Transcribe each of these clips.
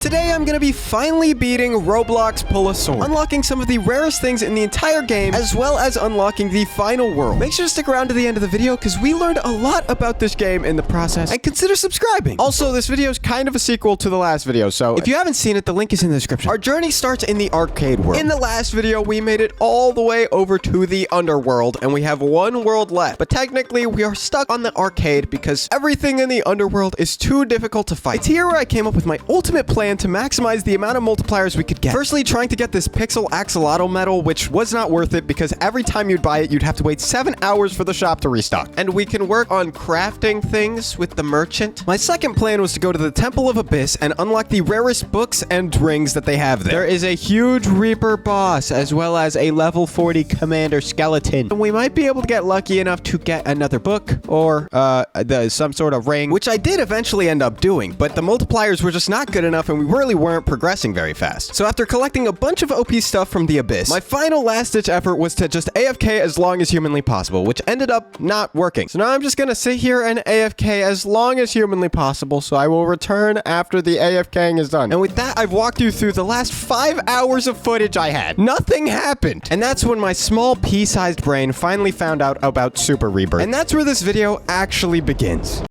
Today I'm gonna be finally beating Roblox Pull a Sword, unlocking some of the rarest things in the entire game, as well as unlocking the final world. Make sure to stick around to the end of the video, because we learned a lot about this game in the process, and consider subscribing. Also, this video is kind of a sequel to the last video, so if you haven't seen it, the link is in the description. Our journey starts in the arcade world. In the last video, we made it all the way over to the underworld, and we have one world left, but technically we are stuck on the arcade because everything in the underworld is too difficult to fight. It's here where I came up with my ultimate plan to maximize the amount of multipliers we could get. Firstly, trying to get this pixel axolotl medal, which was not worth it because every time you'd buy it, you'd have to wait 7 hours for the shop to restock. And we can work on crafting things with the merchant. My second plan was to go to the Temple of Abyss and unlock the rarest books and rings that they have there. There is a huge Reaper boss, as well as a level 40 commander skeleton. And we might be able to get lucky enough to get another book or some sort of ring, which I did eventually end up doing, but the multipliers were just not good enough and we really weren't progressing very fast. So after collecting a bunch of OP stuff from the Abyss, my final last-ditch effort was to just AFK as long as humanly possible, which ended up not working. So now I'm just gonna sit here and AFK as long as humanly possible, so I will return after the AFKing is done. And with that, I've walked you through the last 5 hours of footage I had. Nothing happened. And that's when my small pea-sized brain finally found out about Super Rebirth. And that's where this video actually begins.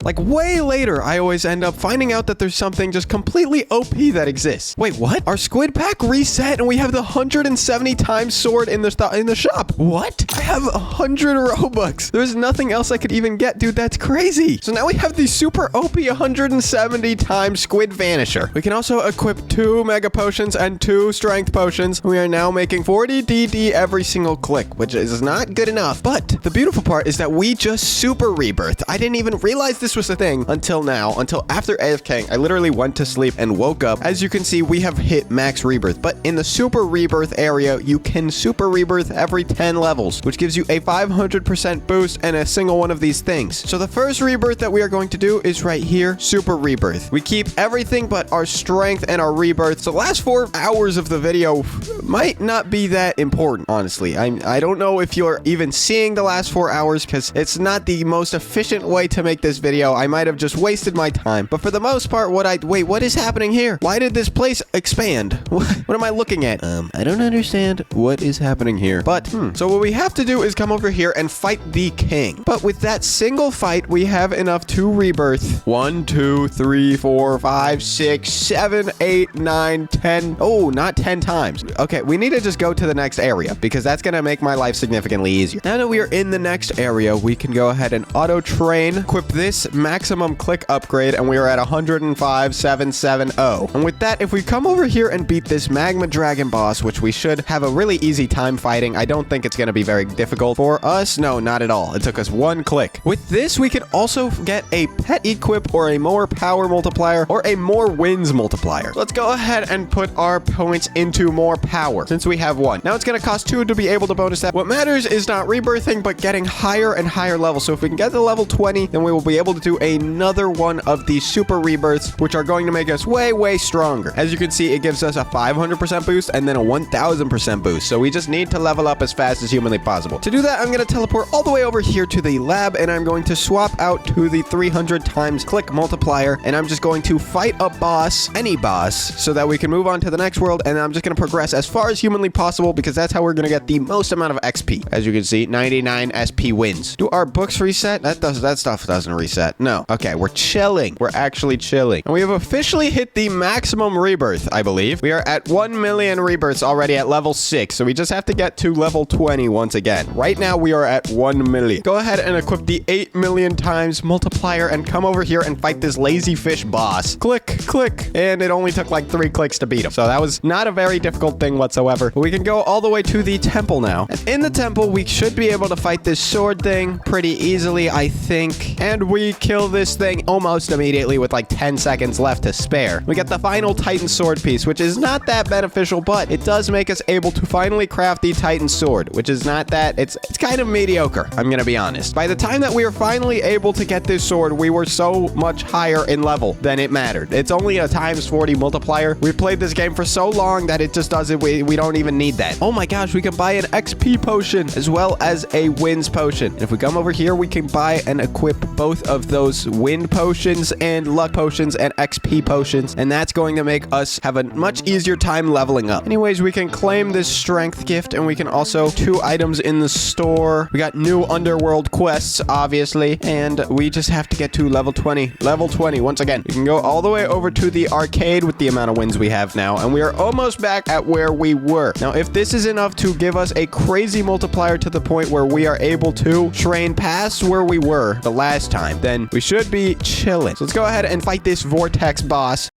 Like, way later, I always end up finding out that there's something just completely OP that exists. Wait, what? Our squid pack reset and we have the 170 times sword in the shop. What? I have 100 Robux. There's nothing else I could even get, dude. That's crazy. So now we have the super OP 170 times squid vanisher. We can also equip 2 mega potions and 2 strength potions. We are now making 40 DD every single click, which is not good enough. But the beautiful part is that we just super rebirthed. I didn't even realize this was a thing until after AFKing. I literally went to sleep and woke up. As you can see, we have hit max rebirth, but in the super rebirth area, you can super rebirth every 10 levels, which gives you a 500% boost in a single one of these things. So the first rebirth that we are going to do is right here, super rebirth. We keep everything but our strength and our rebirth. So the last 4 hours of the video might not be that important, honestly. I don't know if you're even seeing the last 4 hours because it's not the most efficient way to make this video. I might have just wasted my time, but for the most part, wait, what is happening here? Why did this place expand? What am I looking at? I don't understand what is happening here, but so what we have to do is come over here and fight the king. But with that single fight, we have enough to rebirth 1, 2, 3, 4, 5, 6, 7, 8, 9, 10. Oh, not 10 times. Okay, we need to just go to the next area because that's gonna make my life significantly easier. Now that we are in the next area, we can go ahead and auto train, equip this maximum click upgrade, and we are at 105,770. And with that, if we come over here and beat this magma dragon boss, which we should have a really easy time fighting, I don't think it's going to be very difficult for us. No, not at all. It took us 1 click. With this, we can also get a pet equip or a more power multiplier or a more wins multiplier. Let's go ahead and put our points into more power since we have 1. Now it's going to cost 2 to be able to bonus that. What matters is not rebirthing, but getting higher and higher levels. So if we can get to level 20, then we will be able to do another one of these super rebirths, which are going to make us way stronger. As you can see, it gives us a 500% boost and then a 1000% boost. So we just need to level up as fast as humanly possible. To do that, I'm going to teleport all the way over here to the lab, and I'm going to swap out to the 300 times click multiplier, and I'm just going to fight a boss, any boss, so that we can move on to the next world. And I'm just going to progress as far as humanly possible because that's how we're going to get the most amount of XP. As you can see, 99 SP wins. Do our books reset? That stuff doesn't reset. No. Okay, we're chilling. We're actually chilling. And we have officially hit the maximum rebirth, I believe. We are at 1 million rebirths already at level 6, so we just have to get to level 20 once again. Right now, we are at 1 million. Go ahead and equip the 8 million times multiplier and come over here and fight this lazy fish boss. Click, click. And it only took like 3 clicks to beat him. So that was not a very difficult thing whatsoever. But we can go all the way to the temple now. And in the temple, we should be able to fight this sword thing pretty easily, I think. And we kill this thing almost immediately with like 10 seconds left to spare. We get the final Titan sword piece, which is not that beneficial, but it does make us able to finally craft the Titan sword, which is not that, it's kind of mediocre, I'm gonna be honest. By the time that we were finally able to get this sword, we were so much higher in level than it mattered. It's only a times 40 multiplier. We've played this game for so long that it just doesn't, we don't even need that. Oh my gosh, we can buy an XP potion as well as a wins potion. And if we come over here, we can buy and equip both of of those wind potions and luck potions and XP potions, and that's going to make us have a much easier time leveling up. Anyways, we can claim this strength gift, and we can also 2 items in the store. We got new underworld quests, obviously, and we just have to get to level 20. Level 20, once again. We can go all the way over to the arcade with the amount of wins we have now, and we are almost back at where we were. Now, if this is enough to give us a crazy multiplier to the point where we are able to train past where we were the last time, then we should be chilling. So let's go ahead and fight this vortex boss.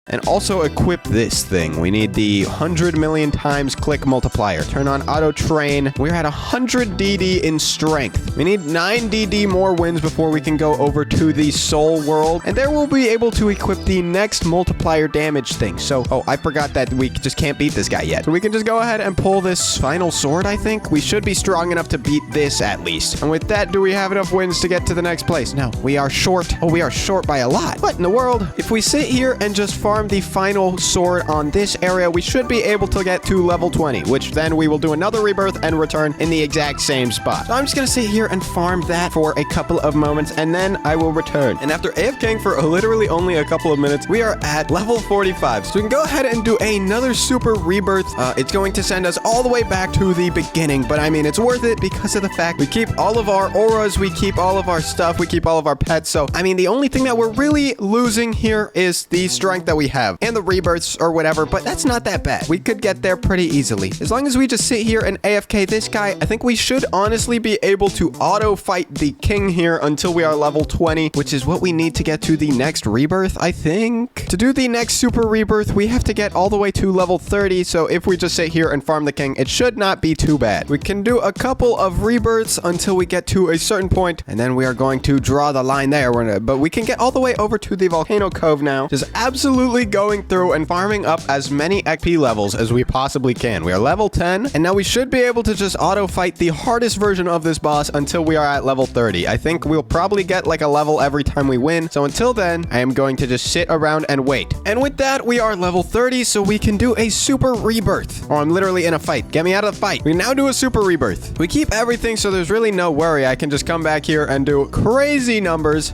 And also equip this thing. We need the 100 million times click multiplier. Turn on auto train. We're at 100 DD in strength. We need 9 DD more wins before we can go over to the soul world. And there we'll be able to equip the next multiplier damage thing. So, oh, I forgot that we just can't beat this guy yet. So we can just go ahead and pull this final sword, I think. We should be strong enough to beat this at least. And with that, do we have enough wins to get to the next place? No, we are short. Oh, we are short by a lot. What in the world? If we sit here and just farm the final sword on this area, we should be able to get to level 20, which then we will do another rebirth and return in the exact same spot. So I'm just gonna sit here and farm that for a couple of moments, and then I will return. And after AFKing for literally only a couple of minutes, we are at level 45. So we can go ahead and do another super rebirth. It's going to send us all the way back to the beginning, but I mean, it's worth it because of the fact we keep all of our auras, we keep all of our stuff, we keep all of our pets. So, I mean, the only thing that we're really losing here is the strength that we have and the rebirths or whatever, but that's not that bad. We could get there pretty easily. As long as we just sit here and AFK this guy, I think we should honestly be able to auto fight the king here until we are level 20, which is what we need to get to the next rebirth, I think. To do the next super rebirth, we have to get all the way to level 30, so if we just sit here and farm the king, it should not be too bad. We can do a couple of rebirths until we get to a certain point, and then we are going to draw the line there. But we can get all the way over to the volcano cove now, just absolutely going through and farming up as many XP levels as we possibly can. We are level 10, and now we should be able to just auto fight the hardest version of this boss until we are at level 30. I think we'll probably get like a level every time we win, so until then, I am going to just sit around and wait. And with that, we are level 30, so we can do a super rebirth. Oh, I'm literally in a fight. Get me out of the fight. We can now do a super rebirth. We keep everything, so there's really no worry. I can just come back here and do crazy numbers.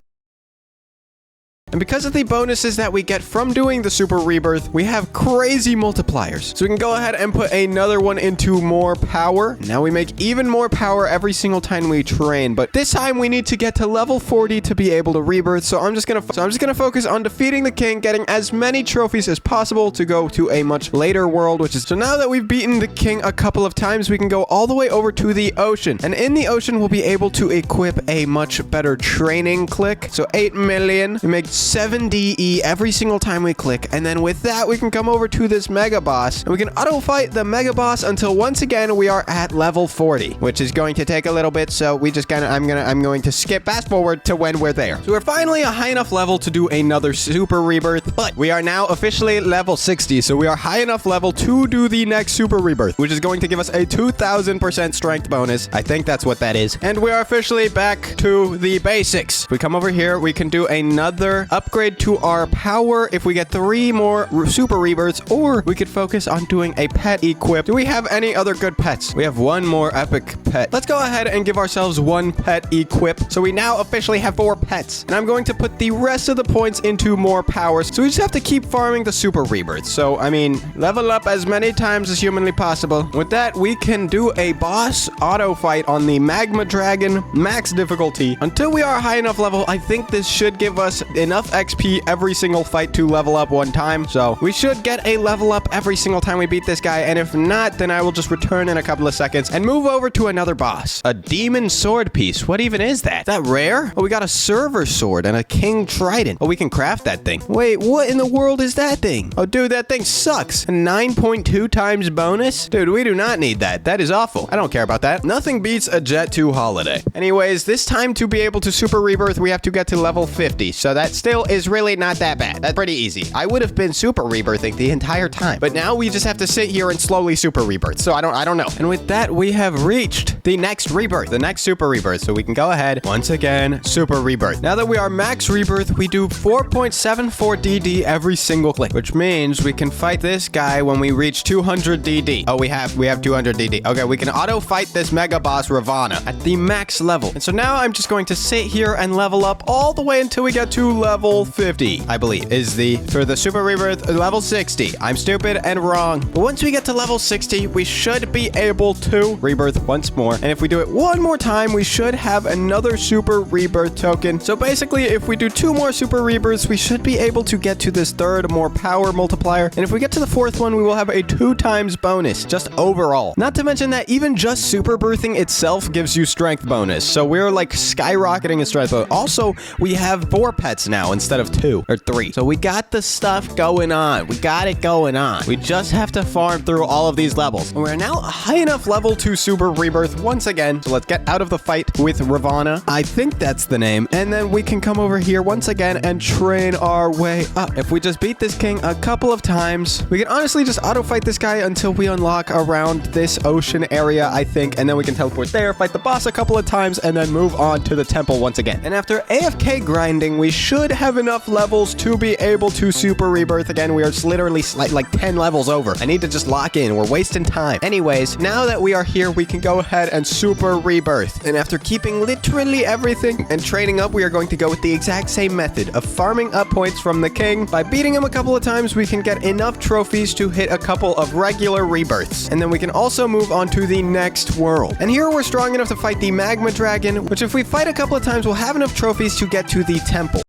And because of the bonuses that we get from doing the super rebirth, we have crazy multipliers. So we can go ahead and put another one into more power. Now we make even more power every single time we train, but this time we need to get to level 40 to be able to rebirth. So I'm just gonna focus on defeating the king, getting as many trophies as possible to go to a much later world, which is, so now that we've beaten the king a couple of times, we can go all the way over to the ocean. And in the ocean, we'll be able to equip a much better training click. So 8 million, we make 7 DE every single time we click, and then with that we can come over to this mega boss and we can auto fight the mega boss until once again we are at level 40, which is going to take a little bit, so we just I'm going to skip fast forward to when we're there. So we're finally a high enough level to do another super rebirth, but we are now officially level 60, so we are high enough level to do the next super rebirth, which is going to give us a 2000% strength bonus. I think that's what that is, and we are officially back to the basics. If we come over here, we can do another upgrade to our power if we get 3 more super rebirths, or we could focus on doing a pet equip. Do we have any other good pets? We have 1 more epic pet. Let's go ahead and give ourselves 1 pet equip. So we now officially have 4 pets, and I'm going to put the rest of the points into more power. So we just have to keep farming the super rebirths. So I mean, level up as many times as humanly possible. With that, we can do a boss auto fight on the magma dragon max difficulty until we are high enough level. I think this should give us enough XP every single fight to level up 1 time. So we should get a level up every single time we beat this guy, and if not, then I will just return in a couple of seconds and move over to another boss. A demon sword piece. What even is that? Is that rare? Oh, we got a server sword and a king trident. Oh, we can craft that thing. Wait, what in the world is that thing? Oh, dude, that thing sucks. A 9.2 times bonus? Dude, we do not need that. That is awful. I don't care about that. Nothing beats a Jet 2 holiday. Anyways, this time to be able to super rebirth, we have to get to level 50. So that still still is really not that bad. That's pretty easy. I would have been super rebirthing the entire time, but now we just have to sit here and slowly super rebirth. So I don't know. And with that, we have reached the next rebirth, the next super rebirth. So we can go ahead once again, super rebirth. Now that we are max rebirth, we do 4.74 DD every single click, which means we can fight this guy when we reach 200 DD. Oh, we have 200 DD. Okay, we can auto fight this mega boss Ravana at the max level. And so now I'm just going to sit here and level up all the way until we get to level 50, I believe, is for the super rebirth, level 60. I'm stupid and wrong. But once we get to level 60, we should be able to rebirth once more. And if we do it one more time, we should have another super rebirth token. So basically, if we do 2 more super rebirths, we should be able to get to this 3rd more power multiplier. And if we get to the 4th one, we will have a 2 times bonus, just overall. Not to mention that even just super birthing itself gives you strength bonus. So we're like skyrocketing in strength. But also, we have 4 pets now instead of 2 or 3. So we got the stuff going on. We got it going on. We just have to farm through all of these levels. And we're now a high enough level to super rebirth once again. So let's get out of the fight with Ravana. I think that's the name. And then we can come over here once again and train our way up. If we just beat this king a couple of times, we can honestly just auto fight this guy until we unlock around this ocean area, I think. And then we can teleport there, fight the boss a couple of times, and then move on to the temple once again. And after AFK grinding, we should have enough levels to be able to super rebirth again. We are literally like 10 levels over. I need to just lock in. We're wasting time. Anyways, now that we are here, we can go ahead and super rebirth. And after keeping literally everything and training up, we are going to go with the exact same method of farming up points from the king. By beating him a couple of times, we can get enough trophies to hit a couple of regular rebirths. And then we can also move on to the next world. And here we're strong enough to fight the magma dragon, which if we fight a couple of times, we'll have enough trophies to get to the temple.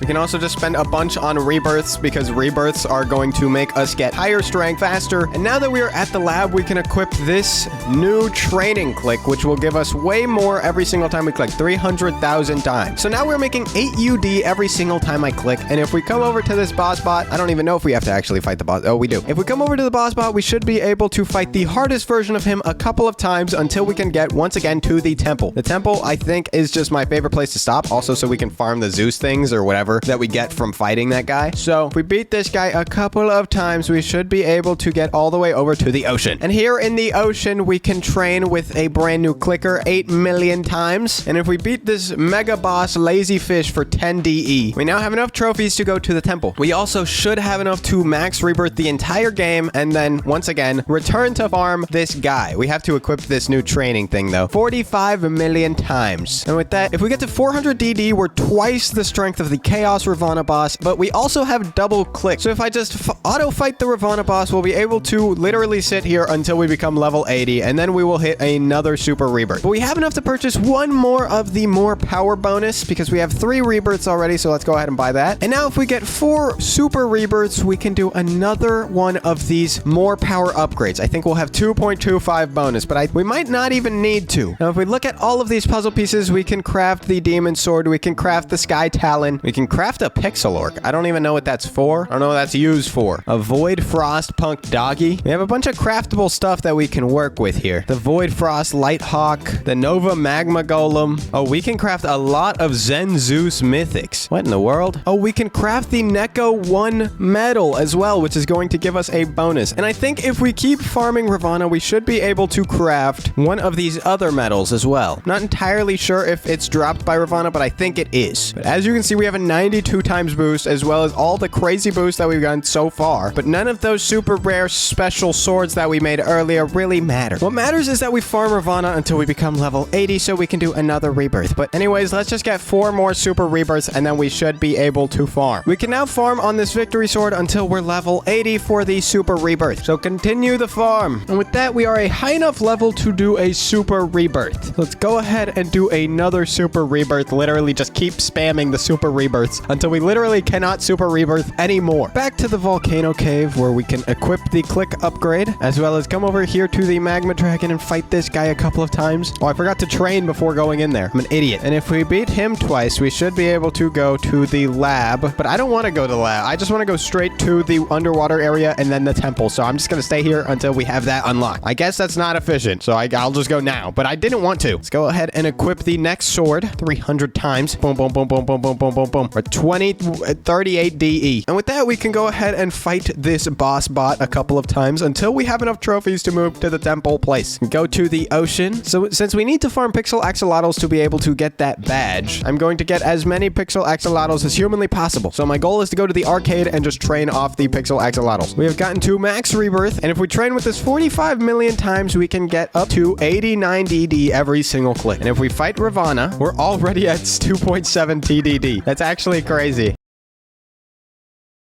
We can also just spend a bunch on rebirths because rebirths are going to make us get higher strength faster. And now that we are at the lab, we can equip this new training click, which will give us way more every single time we click, 300,000 times. So now we're making 8 UD every single time I click. And if we come over to this boss bot, I don't even know if we have to actually fight the boss. Oh, we do. If we come over to the boss bot, we should be able to fight the hardest version of him a couple of times until we can get once again to the temple. The temple, I think, is just my favorite place to stop. Also, so we can farm the Zeus things or whatever that we get from fighting that guy. So if we beat this guy a couple of times, we should be able to get all the way over to the ocean. And here in the ocean, we can train with a brand new clicker 8 million times. And if we beat this mega boss lazy fish for 10 DE, we now have enough trophies to go to the temple. We also should have enough to max rebirth the entire game and then once again return to farm this guy. We have to equip this new training thing though, 45 million times. And with that, if we get to 400 DD, we're twice the strength of the Chaos Ravana boss, but we also have double click. So if I just auto fight the Ravana boss, we'll be able to literally sit here until we become level 80, and then we will hit another super rebirth. But we have enough to purchase one more of the more power bonus because we have 3 rebirths already, so let's go ahead and buy that. And now if we get 4 super rebirths, we can do another one of these more power upgrades. I think we'll have 2.25 bonus, but we might not even need to. Now if we look at all of these puzzle pieces, we can craft the demon sword, we can craft the sky talon, we can craft a pixel orc. I don't even know what that's for. I don't know what that's used for. A void frost punk doggy. We have a bunch of craftable stuff that we can work with here. The void frost light hawk, the nova magma golem. Oh, we can craft a lot of Zen Zeus mythics. What in the world? Oh, we can craft the Neko 1 medal as well, which is going to give us a bonus. And I think if we keep farming Ravana, we should be able to craft one of these other medals as well. Not entirely sure if it's dropped by Ravana, but I think it is. But as you can see, we have a 92 times boost as well as all the crazy boosts that we've gotten so far. But none of those super rare special swords that we made earlier really matter. What matters is that we farm Ravana until we become level 80 so we can do another rebirth. But anyways, let's just get 4 more super rebirths and then we should be able to farm. We can now farm on this victory sword until we're level 80 for the super rebirth. So continue the farm. And with that, we are a high enough level to do a super rebirth. Let's go ahead and do another super rebirth. Literally just keep spamming the super rebirth rebirths until we literally cannot super rebirth anymore. Back to the volcano cave where we can equip the click upgrade, as well as come over here to the magma dragon and fight this guy a couple of times. Oh, I forgot to train before going in there. I'm an idiot. And if we beat him twice, we should be able to go to the lab. But I don't want to go to the lab. I just want to go straight to the underwater area and then the temple. So I'm just going to stay here until we have that unlocked. I guess that's not efficient, so I'll just go now. But I didn't want to. Let's go ahead and equip the next sword 300 times. Boom, boom, boom, boom, boom, boom, boom, boom, boom. Or 38 DE. And with that, we can go ahead and fight this boss bot a couple of times until we have enough trophies to move to the temple place. Go to the ocean. So since we need to farm pixel axolotls to be able to get that badge, I'm going to get as many pixel axolotls as humanly possible. So my goal is to go to the arcade and just train off the pixel axolotls. We have gotten to max rebirth, and if we train with this 45 million times, we can get up to 89 DD every single click. And if we fight Ravana, we're already at 2.7 TDD. That's actually crazy.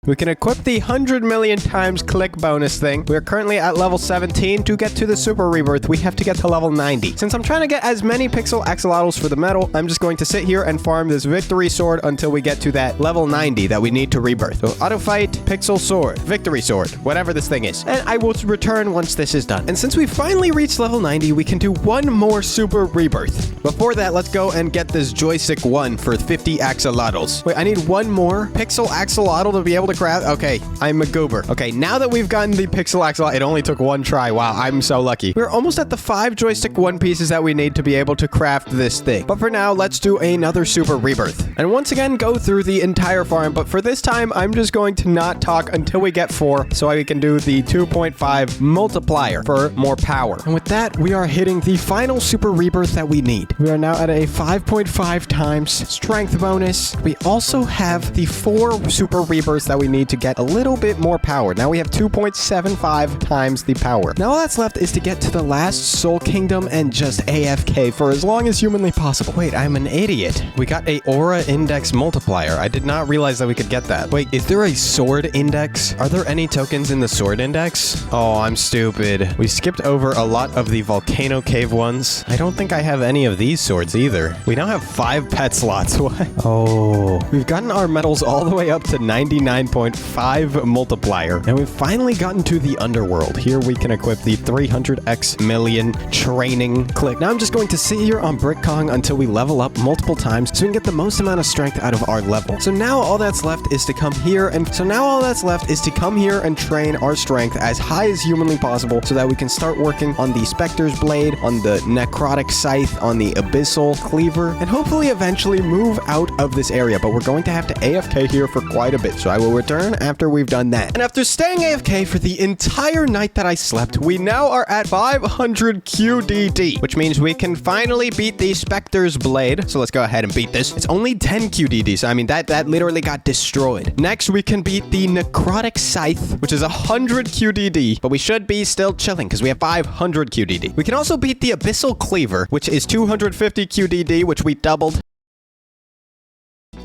We can equip the 100 million times click bonus thing. We're currently at level 17. To get to the super rebirth, we have to get to level 90. Since I'm trying to get as many pixel axolotls for the medal, I'm just going to sit here and farm this victory sword until we get to that level 90 that we need to rebirth. So auto fight, pixel sword, victory sword, whatever this thing is. And I will return once this is done. And since we finally reached level 90, we can do one more super rebirth. Before that, let's go and get this joystick 1 for 50 axolotls. Wait, I need one more pixel axolotl to be able to craft. Okay, I'm a goober. Okay, now that we've gotten the pixel axolotl, it only took one try. Wow, I'm so lucky. We're almost at the 5 joystick 1 pieces that we need to be able to craft this thing. But for now, let's do another super rebirth. And once again, go through the entire farm. But for this time, I'm just going to not talk until we get 4 so I can do the 2.5 multiplier for more power. And with that, we are hitting the final super rebirth that we need. We are now at a 5.5 times strength bonus. We also have the 4 super rebirths that we need to get a little bit more power. Now we have 2.75 times the power. Now all that's left is to get to the last soul kingdom and just AFK for as long as humanly possible. Wait, I'm an idiot. We got a aura index multiplier. I did not realize that we could get that. Wait, is there a sword index? Are there any tokens in the sword index? Oh, I'm stupid. We skipped over a lot of the volcano cave ones. I don't think I have any of these swords either. We now have 5 pet slots. What? Oh, we've gotten our medals all the way up to 99.5 multiplier, and we've finally gotten to the underworld. Here we can equip the 300x million training click. Now I'm just going to sit here on Brick Kong until we level up multiple times so we can get the most amount of strength out of our level. So now all that's left is to come here and train our strength as high as humanly possible so that we can start working on the Spectre's Blade, on the Necrotic Scythe, on the Abyssal Cleaver, and hopefully eventually move out of this area. But we're going to have to AFK here for quite a bit, so I will return after we've done that. And after staying AFK for the entire night that I slept, we now are at 500 QDD, which means we can finally beat the Spectre's Blade. So let's go ahead and beat this. It's only 10 QDD, so I mean, that literally got destroyed. Next, we can beat the Necrotic Scythe, which is 100 QDD, but we should be still chilling because we have 500 QDD. We can also beat the Abyssal Cleaver, which is 250 QDD, which we doubled.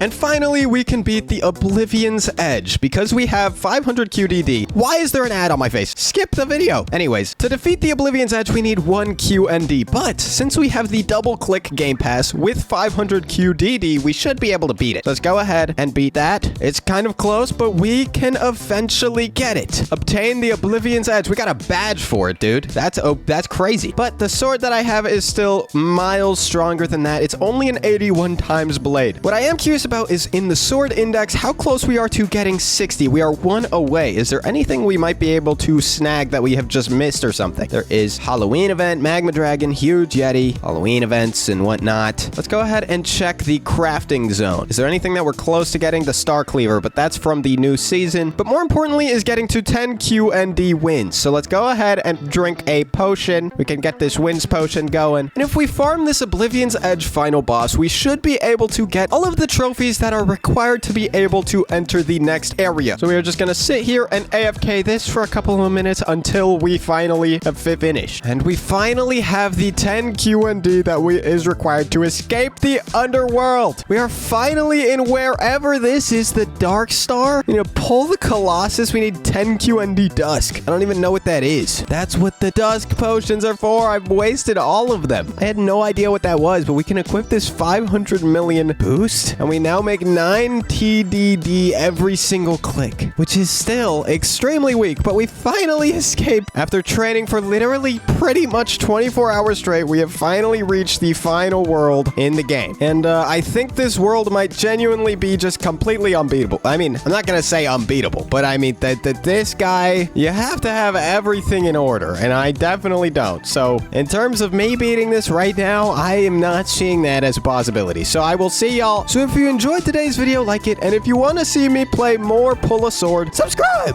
And finally, we can beat the Oblivion's Edge because we have 500 QDD. Why is there an ad on my face? Skip the video. Anyways, to defeat the Oblivion's Edge, we need 1 QND. But since we have the double click game pass with 500 QDD, we should be able to beat it. Let's go ahead and beat that. It's kind of close, but we can eventually get it. Obtain the Oblivion's Edge. We got a badge for it, dude. That's crazy. But the sword that I have is still miles stronger than that. It's only an 81 times blade. What I am curious about is in the sword index how close we are to getting 60. We are 1 away. Is there anything we might be able to snag that we have just missed or something? There is Halloween event, Magma Dragon, Huge Yeti, Halloween events and whatnot. Let's go ahead and check the crafting zone. Is there anything that we're close to getting? The Star Cleaver, but that's from the new season. But more importantly is getting to 10 QND wins. So let's go ahead and drink a potion. We can get this wins potion going. And if we farm this Oblivion's Edge final boss, we should be able to get all of the trophies that are required to be able to enter the next area. So we are just going to sit here and AFK this for a couple of minutes until we finally have finished. And we finally have the 10 QND that is required to escape the underworld. We are finally in wherever this is, the Dark Star. You know, pull the Colossus. We need 10 QND Dusk. I don't even know what that is. That's what the Dusk potions are for. I've wasted all of them. I had no idea what that was, but we can equip this 500 million boost. And we now now make 9 TDD every single click, which is still extremely weak, but we finally escaped. After training for literally pretty much 24 hours straight, we have finally reached the final world in the game. And I think this world might genuinely be just completely unbeatable. I mean, I'm not gonna say unbeatable, but I mean that this guy, you have to have everything in order, and I definitely don't. So in terms of me beating this right now, I am not seeing that as a possibility. So I will see y'all. So if you enjoyed today's video, like it, and if you want to see me play more Pull a Sword, subscribe!